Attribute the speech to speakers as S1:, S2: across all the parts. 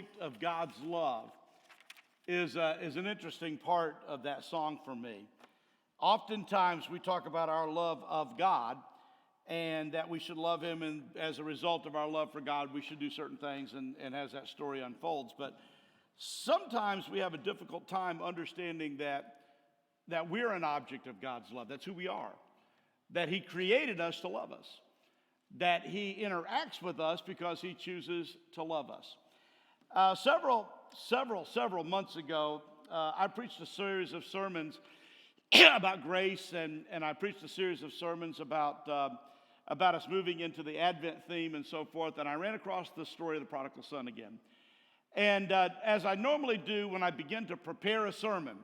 S1: object of God's love is an interesting part of that song for me. Oftentimes we talk about our love of God and that we should love Him, and as a result of our love for God, we should do certain things, and as that story unfolds. But sometimes we have a difficult time understanding that we're an object of God's love. That's who we are. That He created us to love us. That He interacts with us because He chooses to love us. Several months ago, I preached a series of sermons about grace, and I preached a series of sermons about us moving into the Advent theme and so forth, and I ran across the story of the prodigal son again. And as I normally do when I begin to prepare a sermon,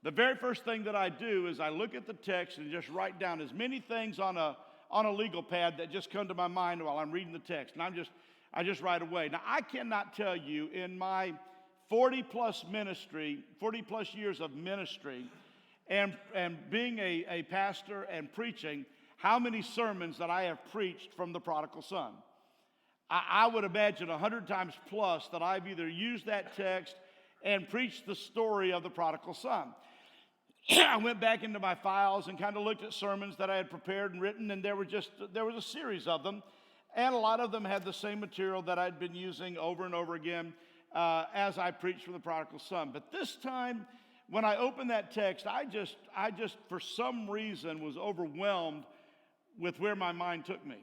S1: the very first thing that I do is I look at the text and just write down as many things on a legal pad that just come to my mind while I'm reading the text, and I just write away. Now, I cannot tell you in my 40 plus years of ministry and being a pastor and preaching, how many sermons that I have preached from the prodigal son. I would imagine 100 times plus that I've either used that text and preached the story of the prodigal son. I went back into my files and kind of looked at sermons that I had prepared and written, and there was a series of them, and a lot of them had the same material that I'd been using over and over again as I preached from the prodigal son. But this time, when I opened that text, I just for some reason was overwhelmed with where my mind took me.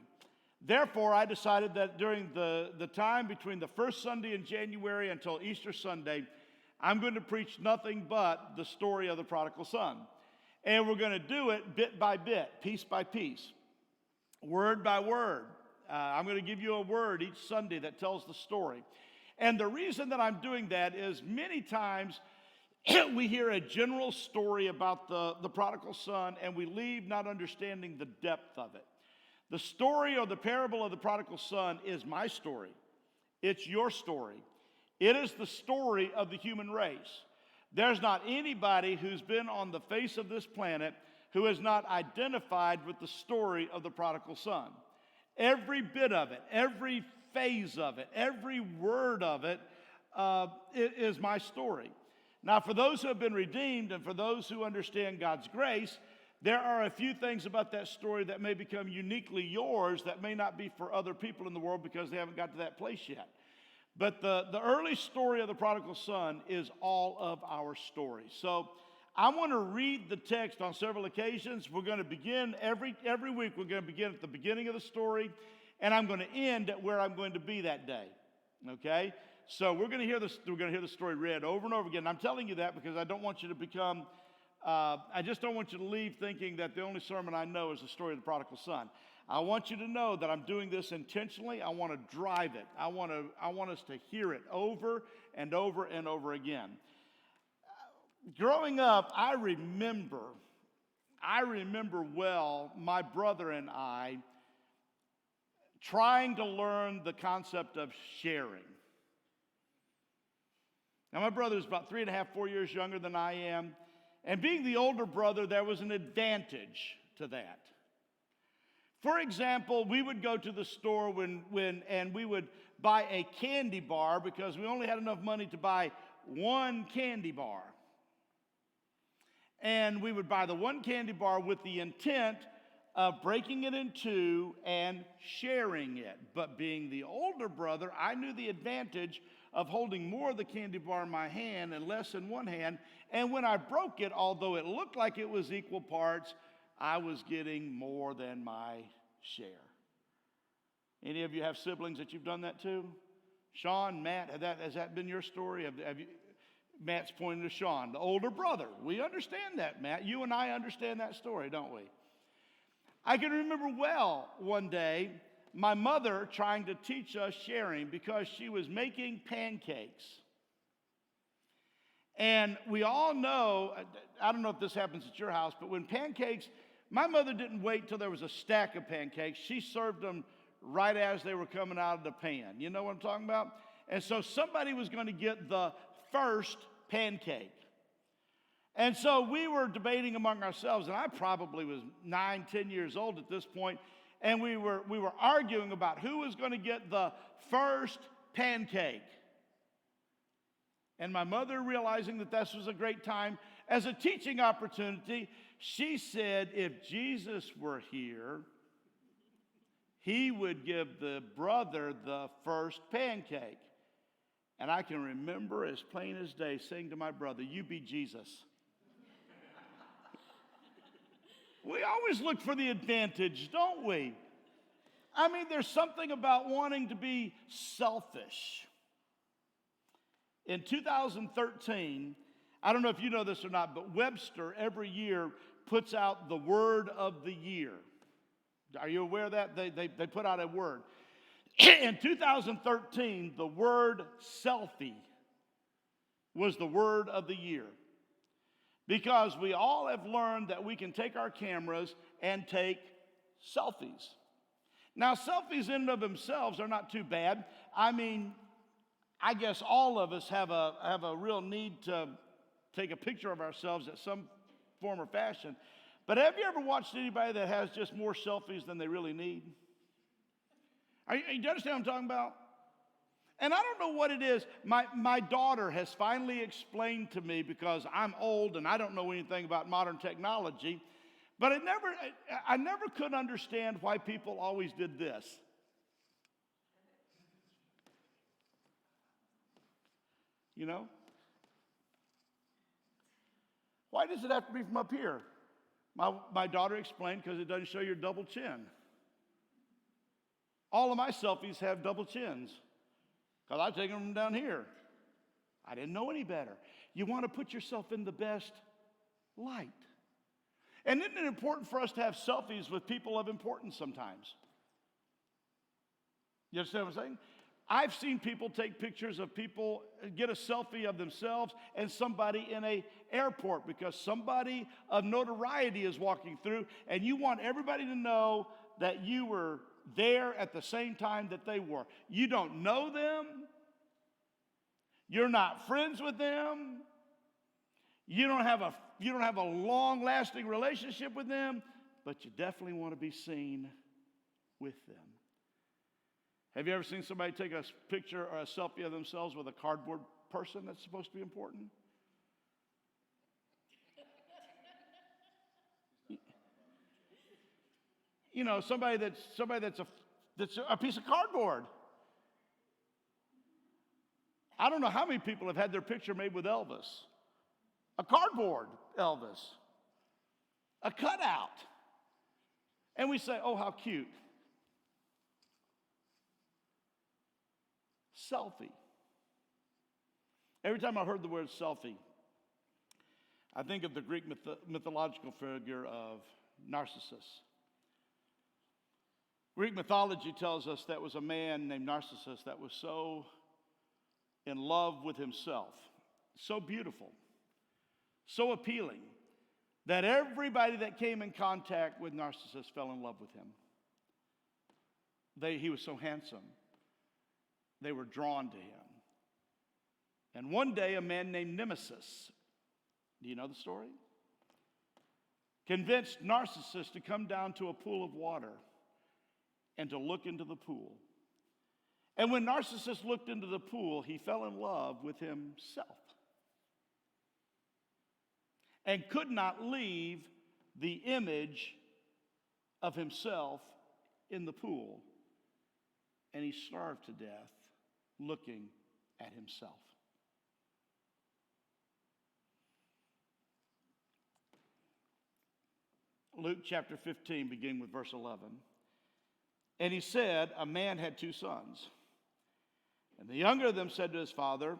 S1: Therefore, I decided that during the time between the first Sunday in January until Easter Sunday, I'm going to preach nothing but the story of the prodigal son. And we're going to do it bit by bit, piece by piece, word by word. I'm going to give you a word each Sunday that tells the story. And the reason that I'm doing that is many times we hear a general story about the prodigal son, and we leave not understanding the depth of it. The story or the parable of the prodigal son is my story. It's your story. It is the story of the human race. There's not anybody who's been on the face of this planet who has not identified with the story of the prodigal son. Every bit of it, every phase of it, every word of it is my story. Now, for those who have been redeemed and for those who understand God's grace, there are a few things about that story that may become uniquely yours that may not be for other people in the world because they haven't got to that place yet. But the early story of the prodigal son is all of our story. So I want to read the text on several occasions. We're going to begin every week. We're going to begin at the beginning of the story, and I'm going to end at where I'm going to be that day. Okay? So we're going to hear the story read over and over again. And I'm telling you that because I don't want you to become I just don't want you to leave thinking that the only sermon I know is the story of the prodigal son. I want you to know that I'm doing this intentionally. I want to drive it. I want us to hear it over and over and over again. Growing up, I remember well my brother and I trying to learn the concept of sharing. Now, my brother is about 3.5, 4 years younger than I am. And being the older brother, there was an advantage to that. For example, we would go to the store and we would buy a candy bar because we only had enough money to buy one candy bar. And we would buy the one candy bar with the intent of breaking it in two and sharing it. But being the older brother, I knew the advantage of holding more of the candy bar in my hand and less in one hand. And when I broke it, although it looked like it was equal parts, I was getting more than my share. Any of you have siblings that you've done that to? Sean, Matt, has that been your story? Have you? Matt's pointing to Sean, the older brother. We understand that, Matt. You and I understand that story, don't we? I can remember well one day my mother trying to teach us sharing because she was making pancakes. And we all know, I don't know if this happens at your house, but when pancakes, my mother didn't wait till there was a stack of pancakes. She served them right as they were coming out of the pan. You know what I'm talking about? And so somebody was going to get the first pancake. And so we were debating among ourselves, and I probably was 9, 10 years old at this point, and we were arguing about who was going to get the first pancake. And my mother, realizing that this was a great time as a teaching opportunity, she said if Jesus were here, he would give the brother the first pancake. And I can remember as plain as day saying to my brother, you be Jesus. We always look for the advantage, don't we? I mean, there's something about wanting to be selfish. In 2013, I don't know if you know this or not, but Webster every year puts out the word of the year. Are you aware of that? They put out a word. In 2013, the word selfie was the word of the year. Because we all have learned that we can take our cameras and take selfies. Now, selfies in and of themselves are not too bad. I mean, I guess all of us have a real need to take a picture of ourselves at some form or fashion. But have you ever watched anybody that has just more selfies than they really need? Do you understand what I'm talking about? And I don't know what it is. My daughter has finally explained to me, because I'm old and I don't know anything about modern technology, but I never could understand why people always did this. You know? Why does it have to be from up here? My daughter explained, because it doesn't show your double chin. All of my selfies have double chins, because I take them from down here. I didn't know any better. You want to put yourself in the best light. And isn't it important for us to have selfies with people of importance sometimes? You understand what I'm saying? I've seen people take pictures of people, get a selfie of themselves and somebody in an airport, because somebody of notoriety is walking through, and you want everybody to know that you were there at the same time that they were. You don't know them. You're not friends with them. You don't have a long-lasting relationship with them, but you definitely want to be seen with them. Have you ever seen somebody take a picture or a selfie of themselves with a cardboard person that's supposed to be important? You know, somebody that's a piece of cardboard. I don't know how many people have had their picture made with Elvis. A cardboard Elvis. A cutout. And we say, oh, how cute. Selfie. Every time I heard the word selfie, I think of the Greek mythological figure of Narcissus. Greek mythology tells us that was a man named Narcissus that was so in love with himself, so beautiful, so appealing, that everybody that came in contact with Narcissus fell in love with him. He was so handsome. They were drawn to him. And one day, a man named Nemesis, do you know the story? Convinced Narcissus to come down to a pool of water and to look into the pool. And when Narcissus looked into the pool, he fell in love with himself and could not leave the image of himself in the pool. And he starved to death looking at himself. Luke chapter 15, beginning with verse 11. And he said, a man had two sons. And the younger of them said to his father,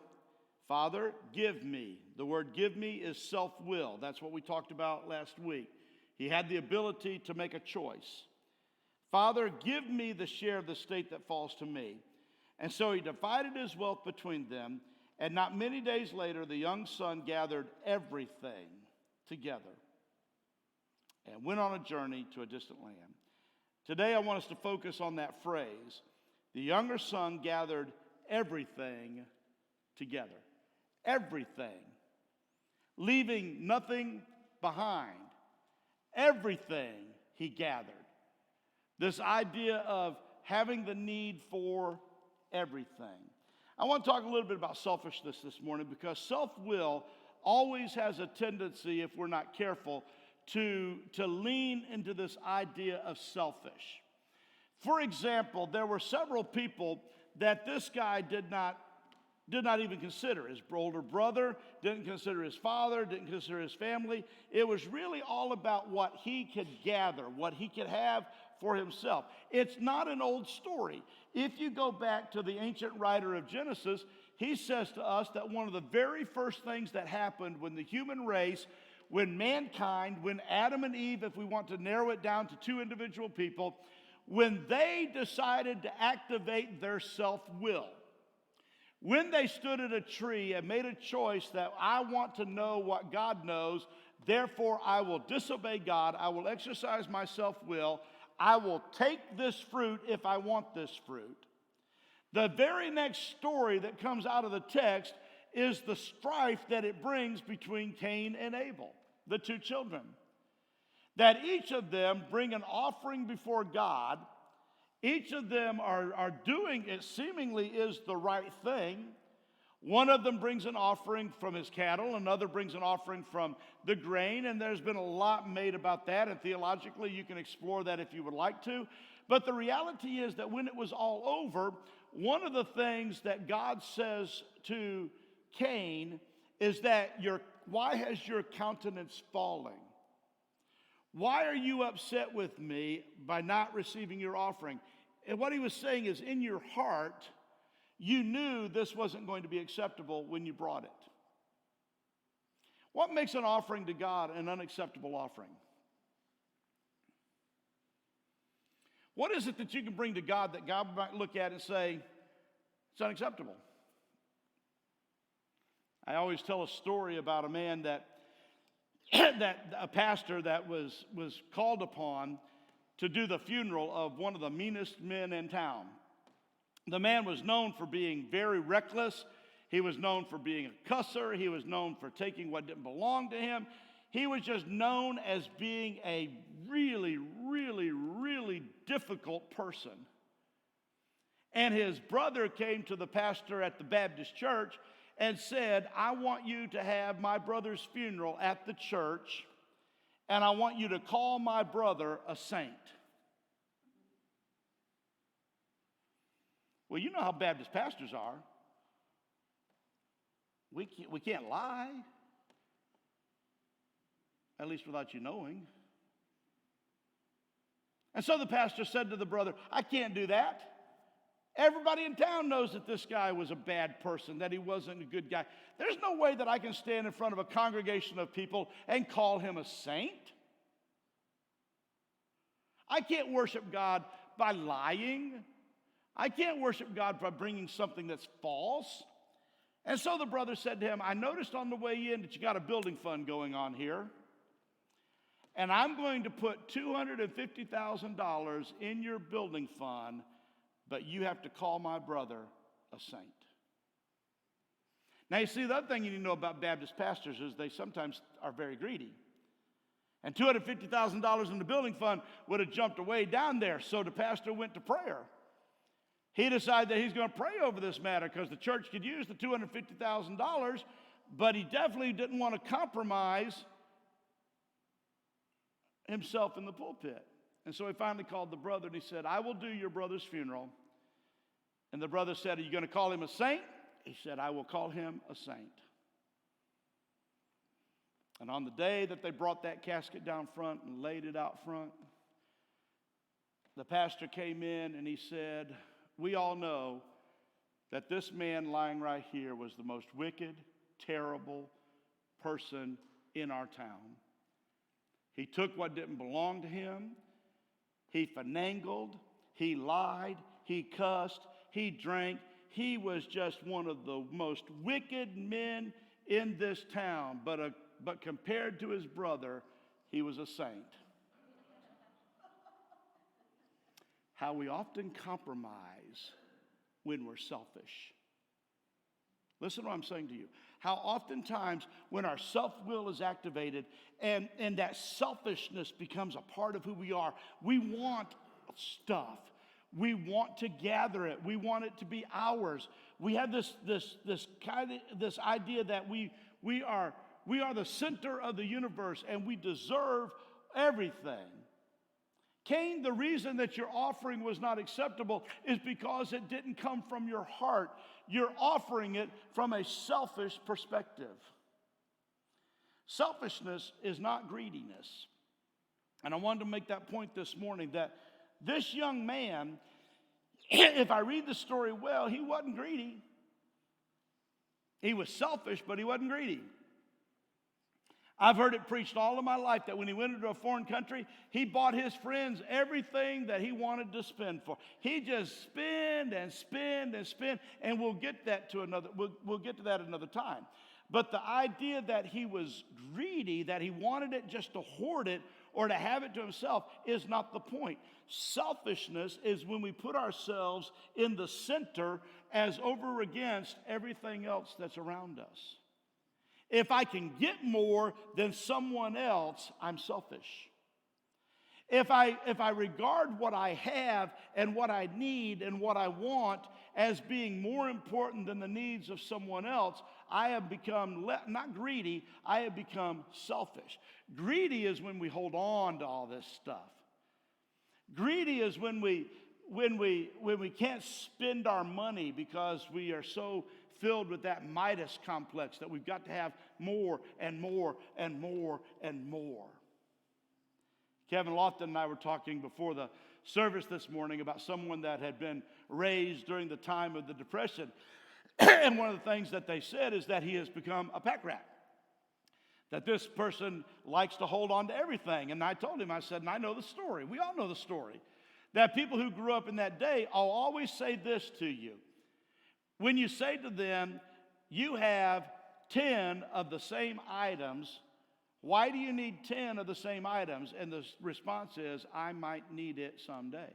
S1: Father, give me. The word give me is self-will. That's what we talked about last week. He had the ability to make a choice. Father, give me the share of the estate that falls to me. And so he divided his wealth between them. And not many days later, the young son gathered everything together and went on a journey to a distant land. Today, I want us to focus on that phrase. The younger son gathered everything together. Everything. Leaving nothing behind. Everything he gathered. This idea of having the need for everything. I want to talk a little bit about selfishness this morning because self-will always has a tendency, if we're not careful, to lean into this idea of selfish. For example, there were several people that this guy did not even consider. His older brother didn't consider his father, didn't consider his family. It was really all about what he could gather, what he could have for himself. It's not an old story. If you go back to the ancient writer of Genesis, he says to us that one of the very first things that happened when the human race, when mankind, when Adam and Eve, if we want to narrow it down to two individual people, when they decided to activate their self-will, when they stood at a tree and made a choice that I want to know what God knows, therefore I will disobey God, I will exercise my self-will, I will take this fruit if I want this fruit. The very next story that comes out of the text is the strife that it brings between Cain and Abel, the two children. That each of them bring an offering before God. Each of them are doing it seemingly is the right thing. One of them brings an offering from his cattle, another brings an offering from the grain, and there's been a lot made about that, and theologically you can explore that if you would like to. But the reality is that when it was all over, one of the things that God says to Cain is that why has your countenance fallen? Why are you upset with me by not receiving your offering? And what he was saying is, in your heart, you knew this wasn't going to be acceptable when you brought it. What makes an offering to God an unacceptable offering? What is it that you can bring to God that God might look at and say, it's unacceptable? I always tell a story about a man that a pastor that was called upon to do the funeral of one of the meanest men in town. The man was known for being very reckless. He was known for being a cusser. He was known for taking what didn't belong to him. He was just known as being a really, really, really difficult person. And his brother came to the pastor at the Baptist church and said, I want you to have my brother's funeral at the church, and I want you to call my brother a saint. Well, you know how Baptist pastors are. We can't lie, at least without you knowing. And so the pastor said to the brother, I can't do that. Everybody in town knows that this guy was a bad person, that he wasn't a good guy. There's no way that I can stand in front of a congregation of people and call him a saint. I can't worship God by lying. I can't worship God by bringing something that's false. And so the brother said to him, I noticed on the way in that you got a building fund going on here, and I'm going to put $250,000 in your building fund, but you have to call my brother a saint. Now, you see, the other thing you need to know about Baptist pastors is they sometimes are very greedy. And $250,000 in the building fund would have jumped way down there, so the pastor went to prayer. He decided that he's going to pray over this matter because the church could use the $250,000, but he definitely didn't want to compromise himself in the pulpit. And so he finally called the brother and he said, I will do your brother's funeral. And the brother said, are you going to call him a saint? He said, I will call him a saint. And on the day that they brought that casket down front and laid it out front, the pastor came in and he said, we all know that this man lying right here was the most wicked, terrible person in our town. He took what didn't belong to him. He finagled. He lied. He cussed. He drank. He was just one of the most wicked men in this town. But compared to his brother, he was a saint. How we often compromise when we're selfish. Listen to what I'm saying to you. How oftentimes when our self-will is activated and that selfishness becomes a part of who we are, we want stuff. We want to gather it. We want it to be ours. We have this idea that we are the center of the universe and we deserve everything. Cain, the reason that your offering was not acceptable is because it didn't come from your heart. You're offering it from a selfish perspective. Selfishness is not greediness. And I wanted to make that point this morning, that this young man, if I read the story well, he wasn't greedy. He was selfish, but he wasn't greedy. I've heard it preached all of my life that when he went into a foreign country, he bought his friends everything that he wanted to spend for. He just spend and spend and spend, and we'll get that to another. We'll get to that another time. But the idea that he was greedy, that he wanted it just to hoard it or to have it to himself, is not the point. Selfishness is when we put ourselves in the center as over against everything else that's around us. If I can get more than someone else, I'm selfish. If I regard what I have and what I need and what I want as being more important than the needs of someone else, I have become not greedy, I have become selfish. Greedy is when we hold on to all this stuff. Greedy is when we can't spend our money because we are so filled with that Midas complex that we've got to have more and more and more and more. Kevin Lofton and I were talking before the service this morning about someone that had been raised during the time of the Depression. And one of the things that they said is that he has become a pack rat. That this person likes to hold on to everything. And I told him, I said, and I know the story. We all know the story. That people who grew up in that day, I'll always say this to you. When you say to them, you have 10 of the same items, why do you need 10 of the same items? And the response is, I might need it someday.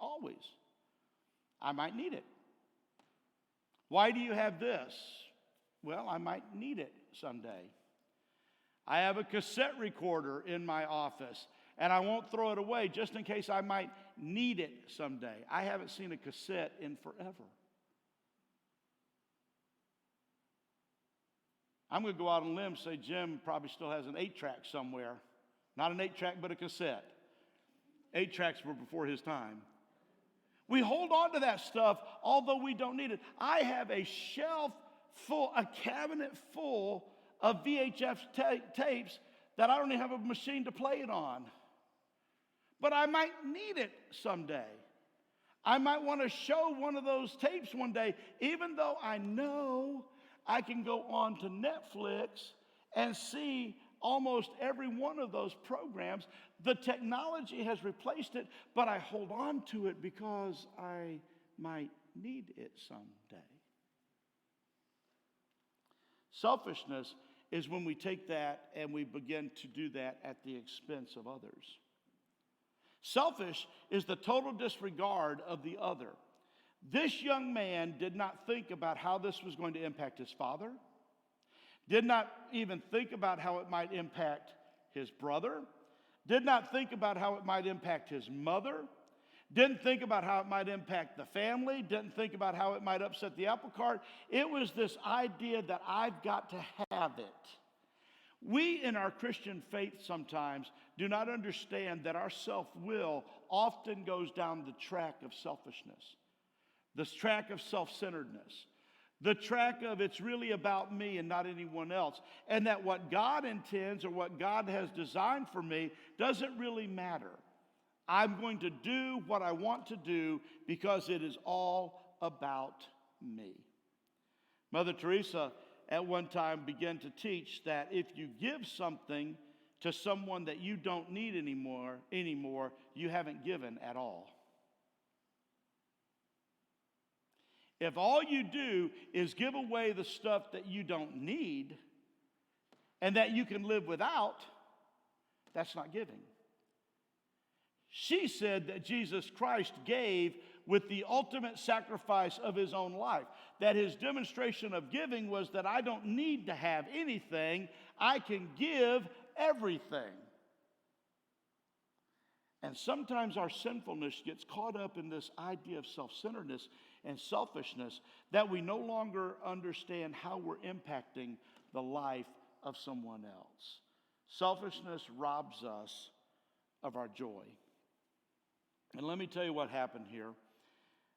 S1: Always. I might need it. Why do you have this? Well, I might need it someday. I have a cassette recorder in my office, and I won't throw it away just in case I might need it someday. I haven't seen a cassette in forever. I'm going to go out on a limb and say Jim probably still has an 8-track somewhere. Not an 8-track, but a cassette. 8-tracks were before his time. We hold on to that stuff, although we don't need it. I have a shelf full, a cabinet full of VHS tapes that I don't even have a machine to play it on. But I might need it someday. I might want to show one of those tapes one day, even though I know I can go on to Netflix and see almost every one of those programs. The technology has replaced it, but I hold on to it because I might need it someday. Selfishness is when we take that and we begin to do that at the expense of others. Selfish is the total disregard of the other. This young man did not think about how this was going to impact his father, did not even think about how it might impact his brother, did not think about how it might impact his mother, didn't think about how it might impact the family, didn't think about how it might upset the apple cart. It was this idea that I've got to have it. We in our Christian faith sometimes do not understand that our self-will often goes down the track of selfishness. This track of self-centeredness, the track of it's really about me and not anyone else, and that what God intends or what God has designed for me doesn't really matter. I'm going to do what I want to do because it is all about me. Mother Teresa at one time began to teach that if you give something to someone that you don't need anymore, you haven't given at all. If all you do is give away the stuff that you don't need and that you can live without, that's not giving. She said that Jesus Christ gave with the ultimate sacrifice of his own life. That his demonstration of giving was that I don't need to have anything, I can give everything. And sometimes our sinfulness gets caught up in this idea of self-centeredness and selfishness that we no longer understand how we're impacting the life of someone else. Selfishness robs us of our joy. And let me tell you what happened here.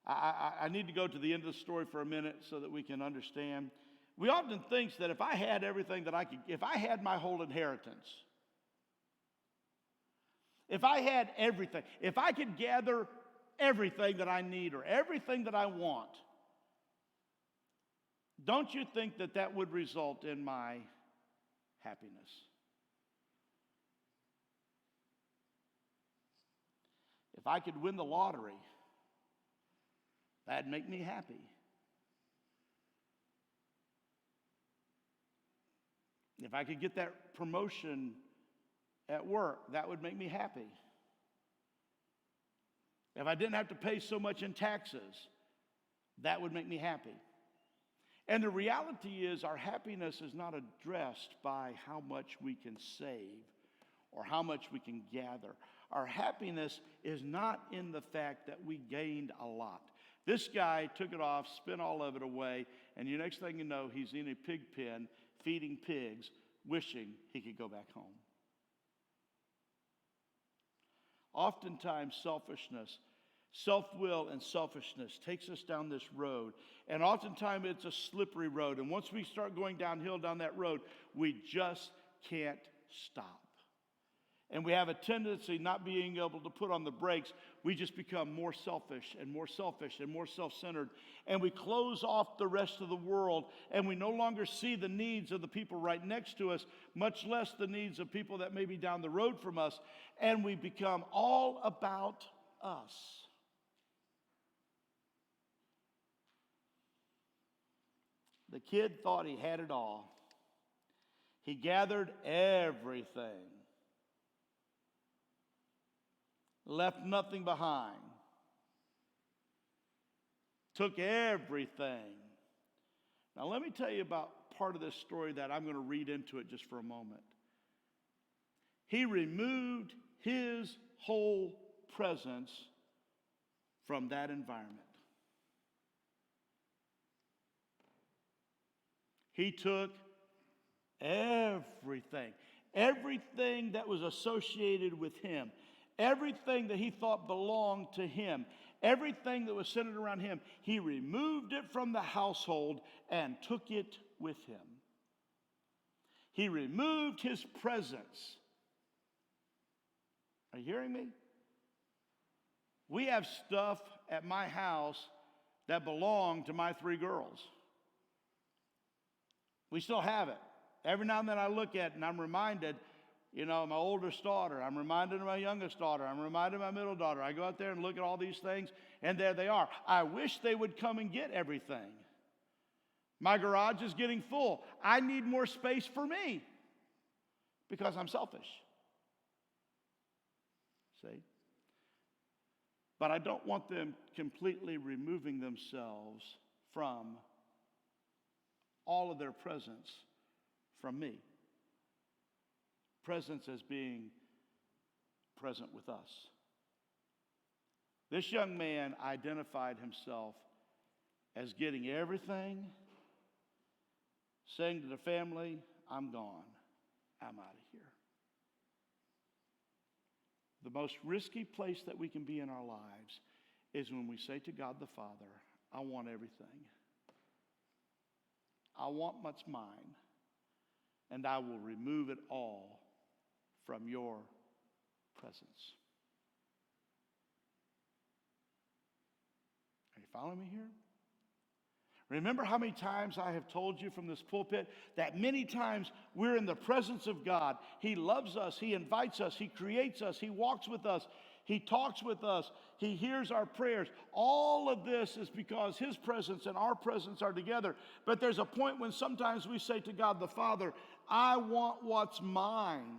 S1: I need to go to the end of the story for a minute so that we can understand. We often think that if I had everything that I could, if I had my whole inheritance, if I had everything, if I could gather everything that I need or everything that I want, don't you think that that would result in my happiness? If I could win the lottery, that'd make me happy. If I could get that promotion at work, that would make me happy. If I didn't have to pay so much in taxes, that would make me happy. And the reality is our happiness is not addressed by how much we can save or how much we can gather. Our happiness is not in the fact that we gained a lot. This guy took it off, spent all of it away, and the next thing you know, he's in a pig pen feeding pigs, wishing he could go back home. Oftentimes, selfishness, self-will and selfishness takes us down this road. And oftentimes, it's a slippery road. And once we start going downhill down that road, we just can't stop. And we have a tendency not being able to put on the brakes. We just become more selfish and more selfish and more self-centered. And we close off the rest of the world. And we no longer see the needs of the people right next to us, much less the needs of people that may be down the road from us. And we become all about us. The kid thought he had it all. He gathered everything. Left nothing behind. Took everything. Now let me tell you about part of this story that I'm going to read into it just for a moment. He removed his whole presence from that environment. He took everything. Everything that was associated with him. Everything that he thought belonged to him, everything that was centered around him, he removed it from the household and took it with him. He removed his presence. Are you hearing me? We have stuff at my house that belonged to my 3 girls. We still have it. Every now and then I look at it and I'm reminded, my oldest daughter, I'm reminded of my youngest daughter, I'm reminded of my middle daughter. I go out there and look at all these things, and there they are. I wish they would come and get everything. My garage is getting full. I need more space for me because I'm selfish. See? But I don't want them completely removing themselves from all of their presence from me. Presence as being present with us. This young man identified himself as getting everything, saying to the family, I'm gone. I'm out of here. The most risky place that we can be in our lives is when we say to God the Father, I want everything. I want what's mine, and I will remove it all from your presence. Are you following me here? Remember how many times I have told you from this pulpit that many times we're in the presence of God. He loves us. He invites us. He creates us. He walks with us. He talks with us. He hears our prayers. All of this is because His presence and our presence are together. But there's a point when sometimes we say to God the Father, I want what's mine.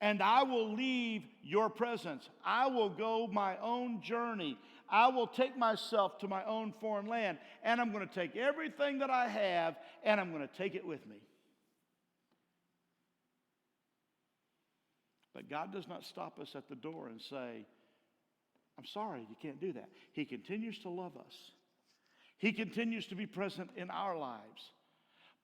S1: And I will leave your presence. I will go my own journey. I will take myself to my own foreign land. And I'm going to take everything that I have and I'm going to take it with me. But God does not stop us at the door and say, I'm sorry, you can't do that. He continues to love us. He continues to be present in our lives.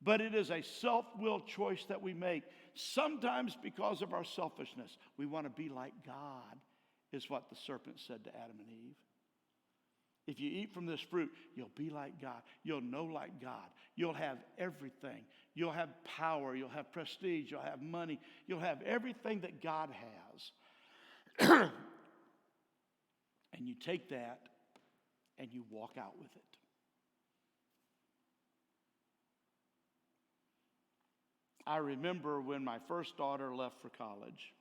S1: But it is a self-willed choice that we make. Sometimes because of our selfishness, we want to be like God, is what the serpent said to Adam and Eve. If you eat from this fruit, you'll be like God. You'll know like God. You'll have everything. You'll have power. You'll have prestige. You'll have money. You'll have everything that God has. And you take that and you walk out with it. I remember when my first daughter left for college.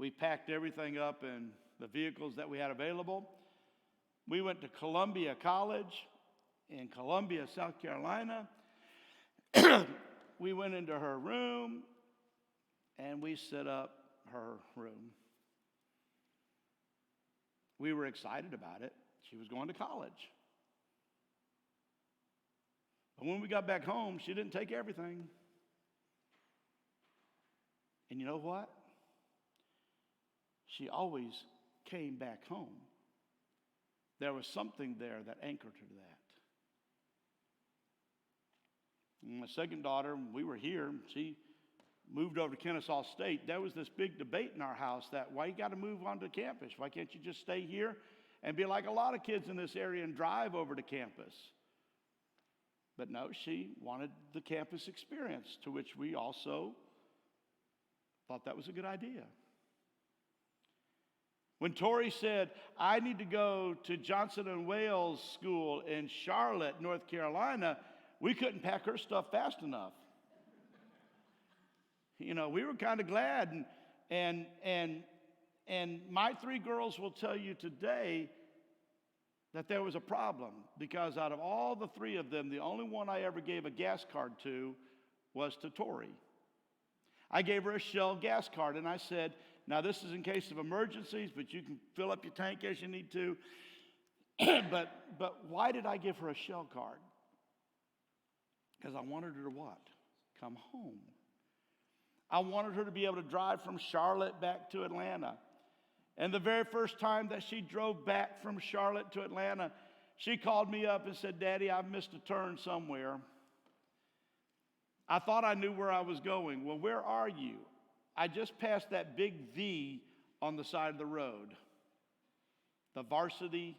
S1: We packed everything up in the vehicles that we had available. We went to Columbia College in Columbia, South Carolina. We went into her room and we set up her room. We were excited about it. She was going to college. But when we got back home, she didn't take everything. And you know what? She always came back home. There was something there that anchored her to that. And my second daughter, when we were here, she moved over to Kennesaw State. There was this big debate in our house that why you got to move onto campus? Why can't you just stay here and be like a lot of kids in this area and drive over to campus? But no, she wanted the campus experience, to which we also thought that was a good idea. When Tori said, I need to go to Johnson & Wales School in Charlotte, North Carolina, we couldn't pack her stuff fast enough. You know, we were kind of glad. And my three girls will tell you today that there was a problem, because out of all the three of them, the only one I ever gave a gas card to was to Tori. I gave her a Shell gas card, and I said, now this is in case of emergencies, but you can fill up your tank as you need to. but why did I give her a Shell card? Because I wanted her to what? Come home. I wanted her to be able to drive from Charlotte back to Atlanta. And the very first time that she drove back from Charlotte to Atlanta, she called me up and said, Daddy, I've missed a turn somewhere. I thought I knew where I was going. Well, where are you? I just passed that big V on the side of the road. The Varsity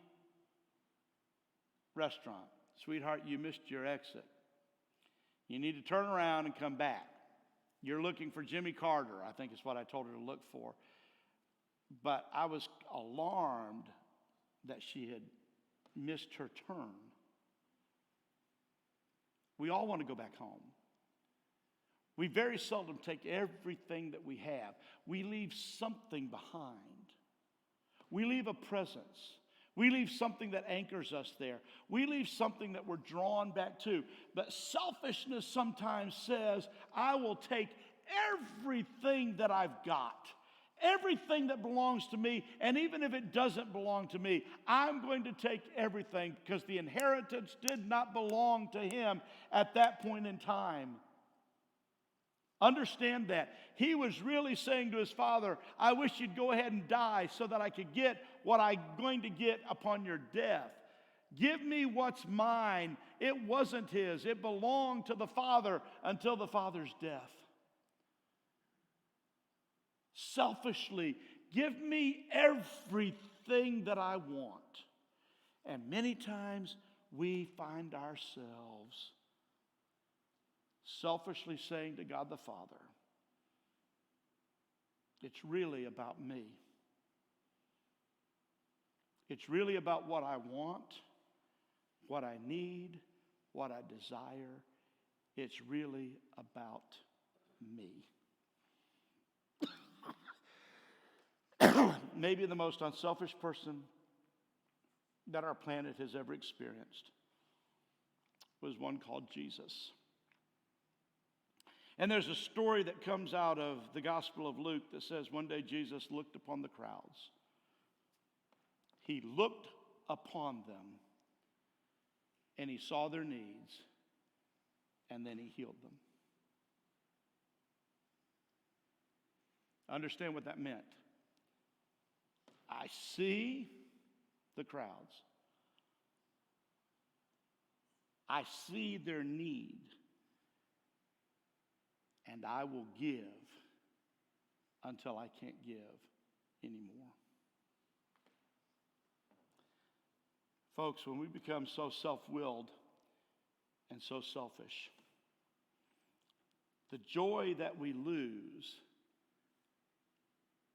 S1: Restaurant. Sweetheart, you missed your exit. You need to turn around and come back. You're looking for Jimmy Carter, I think is what I told her to look for. But I was alarmed that she had missed her turn. We all want to go back home. We very seldom take everything that we have. We leave something behind. We leave a presence. We leave something that anchors us there. We leave something that we're drawn back to. But selfishness sometimes says, I will take everything that I've got, everything that belongs to me, and even if it doesn't belong to me, I'm going to take everything, because the inheritance did not belong to him at that point in time. Understand that. He was really saying to his father, I wish you'd go ahead and die so that I could get what I'm going to get upon your death. Give me what's mine. It wasn't his. It belonged to the father until the father's death. Selfishly, give me everything that I want. And many times we find ourselves selfishly saying to God the Father, it's really about me. It's really about what I want, what I need, what I desire. It's really about me. Maybe the most unselfish person that our planet has ever experienced was one called Jesus. And there's a story that comes out of the Gospel of Luke that says one day Jesus looked upon the crowds. He looked upon them and he saw their needs, and then he healed them. Understand what that meant. I see the crowds. I see their need. And I will give until I can't give anymore. Folks, when we become so self-willed and so selfish, the joy that we lose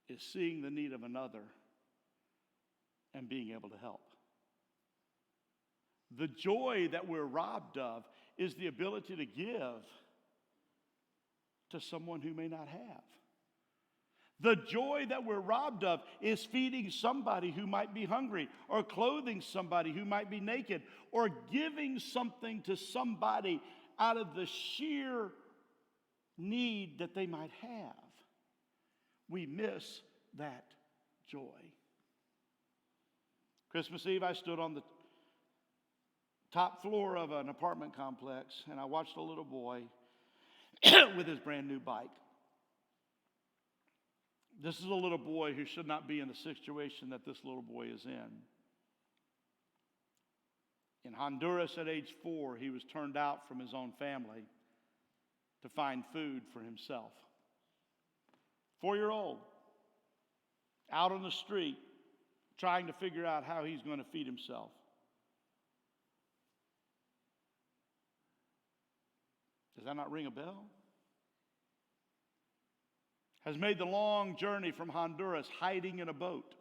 S1: is seeing the need of another and being able to help. The joy that we're robbed of is the ability to give to someone who may not have. The joy that we're robbed of is feeding somebody who might be hungry, or clothing somebody who might be naked, or giving something to somebody out of the sheer need that they might have. We miss that joy. Christmas Eve, I stood on the top floor of an apartment complex, and I watched a little boy with his brand new bike. This is a little boy who should not be in the situation that this little boy is in. In Honduras at age 4, he was turned out from his own family to find food for himself. 4-year-old, out on the street, trying to figure out how he's going to feed himself. Does that not ring a bell? Has made the long journey from Honduras hiding in a boat.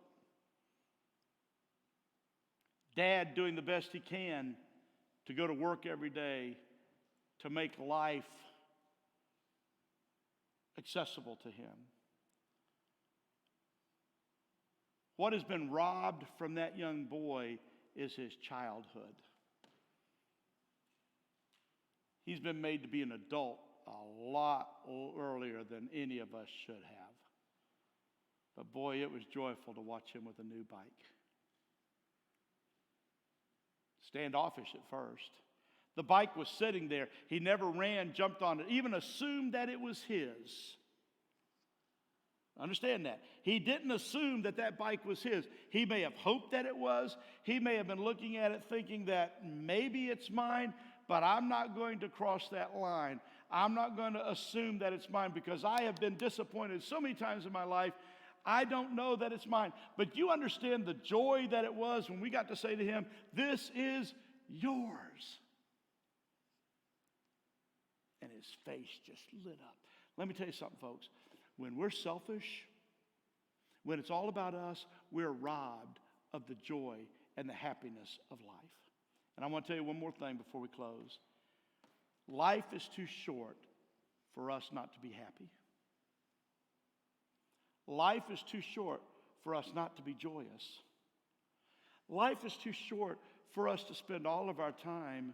S1: Dad doing the best he can to go to work every day to make life accessible to him. What has been robbed from that young boy is his childhood. He's been made to be an adult a lot earlier than any of us should have. But boy, it was joyful to watch him with a new bike. Standoffish at first. The bike was sitting there. He never ran, jumped on it, even assumed that it was his. Understand that. He didn't assume that that bike was his. He may have hoped that it was. He may have been looking at it thinking that maybe it's mine, but I'm not going to cross that line. I'm not going to assume that it's mine, because I have been disappointed so many times in my life. I don't know that it's mine. But you understand the joy that it was when we got to say to him, "This is yours." And his face just lit up. Let me tell you something, folks. When we're selfish, when it's all about us, we're robbed of the joy and the happiness of life. And I want to tell you one more thing before we close. Life is too short for us not to be happy. Life is too short for us not to be joyous. Life is too short for us to spend all of our time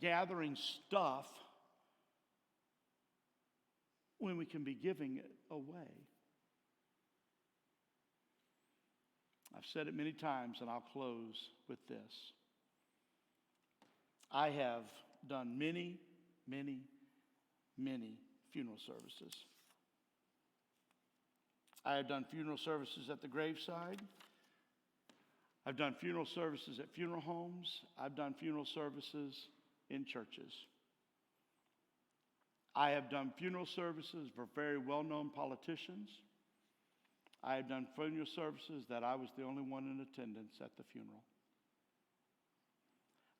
S1: gathering stuff when we can be giving it away. I've said it many times, and I'll close with this. I have done many, many, many funeral services. I have done funeral services at the graveside. I've done funeral services at funeral homes. I've done funeral services in churches. I have done funeral services for very well-known politicians. I have done funeral services that I was the only one in attendance at the funeral.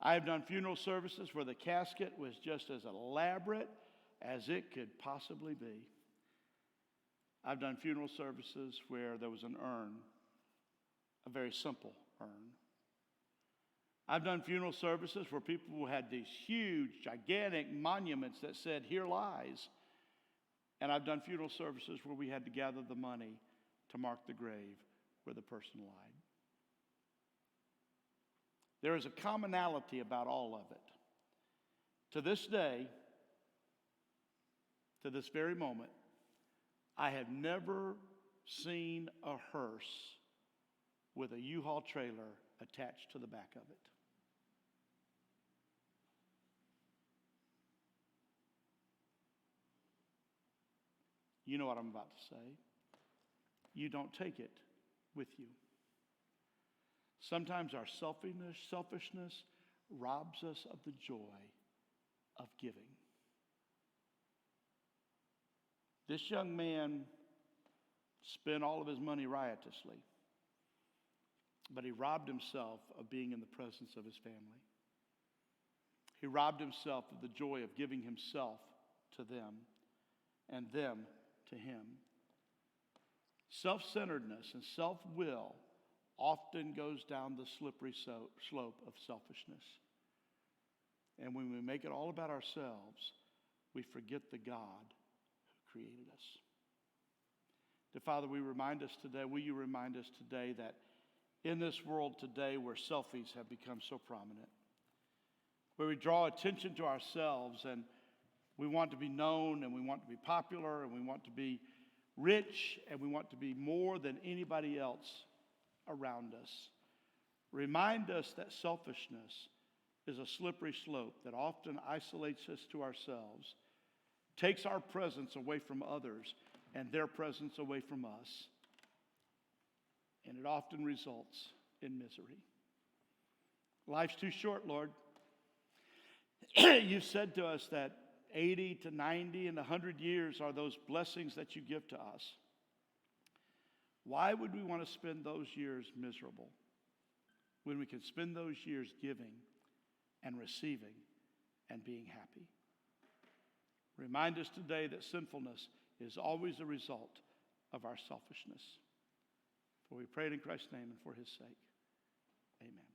S1: I have done funeral services where the casket was just as elaborate as it could possibly be. I've done funeral services where there was an urn, a very simple urn. I've done funeral services where people had these huge, gigantic monuments that said, "Here lies." And I've done funeral services where we had to gather the money to mark the grave where the person lied. There is a commonality about all of it. To this day, to this very moment, I have never seen a hearse with a U-Haul trailer attached to the back of it. You know what I'm about to say. You don't take it with you. Sometimes our selfishness robs us of the joy of giving. This young man spent all of his money riotously, but he robbed himself of being in the presence of his family. He robbed himself of the joy of giving himself to them and them to him. Self-centeredness and self-will often goes down the slippery slope of selfishness. And when we make it all about ourselves, we forget the God who created us. Dear Father, will you remind us today that in this world today where selfies have become so prominent, where we draw attention to ourselves and we want to be known and we want to be popular and we want to be rich and we want to be more than anybody else around us. Remind us that selfishness is a slippery slope that often isolates us to ourselves, takes our presence away from others and their presence away from us, and it often results in misery. Life's too short, Lord. You've said to us that 80 to 90 and 100 years are those blessings that you give to us. Why would we want to spend those years miserable when we can spend those years giving and receiving and being happy? Remind us today that sinfulness is always a result of our selfishness. For we pray it in Christ's name and for his sake. Amen.